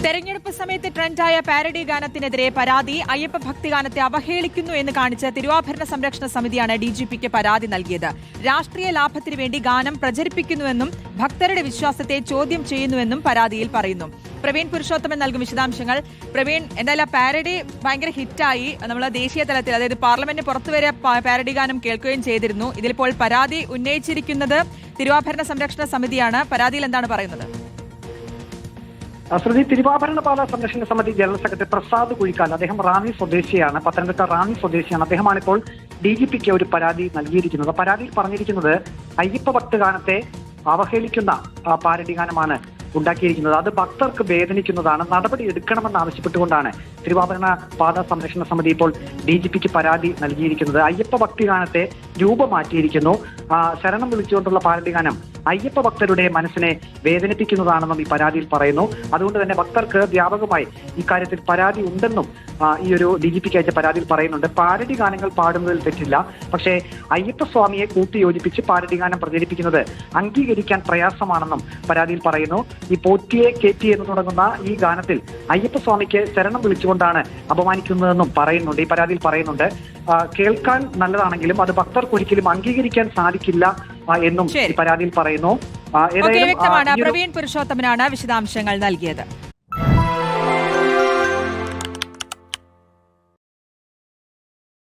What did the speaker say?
തെരഞ്ഞെടുപ്പ് സമയത്ത് ട്രെൻഡായ പാരഡി ഗാനത്തിനെതിരെ പരാതി. അയ്യപ്പ ഭക്തിഗാനത്തെ അവഹേളിക്കുന്നു എന്ന് കാണിച്ച് തിരുവാഭരണ സംരക്ഷണ സമിതിയാണ് ഡിജിപിക്ക് പരാതി നൽകിയത്. രാഷ്ട്രീയ ലാഭത്തിനു വേണ്ടി ഗാനം പ്രചരിപ്പിക്കുന്നുവെന്നും ഭക്തരുടെ വിശ്വാസത്തെ ചോദ്യം ചെയ്യുന്നുവെന്നും പരാതിയിൽ പറയുന്നു. പ്രവീൺ പുരുഷോത്തമൻ നൽകും വിശദാംശങ്ങൾ. പ്രവീൺ, എന്തായാലും പാരഡി ഭയങ്കര ഹിറ്റായി. നമ്മൾ ദേശീയ തലത്തിൽ, അതായത് പാർലമെന്റിന് പുറത്തുവരെ പാരഡി ഗാനം കേൾക്കുകയും ചെയ്തിരുന്നു. ഇതിലിപ്പോൾ പരാതി ഉന്നയിച്ചിരിക്കുന്നത് തിരുവാഭരണ സംരക്ഷണ സമിതിയാണ്. പരാതിയിൽ എന്താണ് പറയുന്നത്? ശ്രുതി, തിരുവാഭരണ പാത സംരക്ഷണ സമിതി ജനറൽ സെക്രട്ടറി പ്രസാദ് കുഴിക്കാൽ, അദ്ദേഹം റാന്നി സ്വദേശിയാണ്, പത്തനംതിട്ട റാന്നി സ്വദേശിയാണ്. അദ്ദേഹമാണ് ഇപ്പോൾ ഡിജിപിക്ക് ഒരു പരാതി നൽകിയിരിക്കുന്നത്. പരാതിയിൽ പറഞ്ഞിരിക്കുന്നത് അയ്യപ്പ ഭക്തഗാനത്തെ അവഹേളിക്കുന്ന പാരഡി ഗാനമാണ് ഉണ്ടാക്കിയിരിക്കുന്നത്. അത് ഭക്തർക്ക് വേദനിക്കുന്നതാണ്, നടപടി എടുക്കണമെന്ന് ആവശ്യപ്പെട്ടുകൊണ്ടാണ് തിരുവാഭരണ പാത സംരക്ഷണ സമിതി ഇപ്പോൾ ഡിജിപിക്ക് പരാതി നൽകിയിരിക്കുന്നത്. അയ്യപ്പ ഭക്തിഗാനത്തെ രൂപമാറ്റിയിരിക്കുന്നു. ശരണം വിളിച്ചുകൊണ്ടുള്ള പാരഡി ഗാനം അയ്യപ്പ ഭക്തരുടെ മനസ്സിനെ വേദനിപ്പിക്കുന്നതാണെന്നും ഈ പരാതിയിൽ പറയുന്നു. അതുകൊണ്ട് തന്നെ ഭക്തർക്ക് വ്യാപകമായി ഇക്കാര്യത്തിൽ പരാതി ഉണ്ടെന്നും ഈ ഒരു ഡിജിപിക്ക് അയച്ച പരാതിയിൽ പറയുന്നുണ്ട്. പാരഡി ഗാനങ്ങൾ പാടുന്നതിൽ തെറ്റില്ല, പക്ഷേ അയ്യപ്പ സ്വാമിയെ കൂട്ടിയോജിപ്പിച്ച് പാരഡി ഗാനം പ്രചരിപ്പിക്കുന്നത് അംഗീകരിക്കാൻ പ്രയാസമാണെന്നും പരാതിയിൽ പറയുന്നു. ഈ പോറ്റിയെ കേറ്റി എന്ന് തുടങ്ങുന്ന ഈ ഗാനത്തിൽ അയ്യപ്പ സ്വാമിക്ക് ശരണം വിളിച്ചുകൊണ്ടാണ് അപമാനിക്കുന്നതെന്നും പറയുന്നുണ്ട്, ഈ പരാതിയിൽ പറയുന്നുണ്ട്. കേൾക്കാൻ നല്ലതാണെങ്കിലും അത് ഭക്തർക്ക് ഒരിക്കലും അംഗീകരിക്കാൻ സാധിക്കില്ല എന്നും ഈ പരാതിയിൽ പറയുന്നു. വ്യക്തമാണ്. പ്രവീൺ പുരുഷോത്തമനാണ് വിശദാംശങ്ങൾ നൽകിയത്.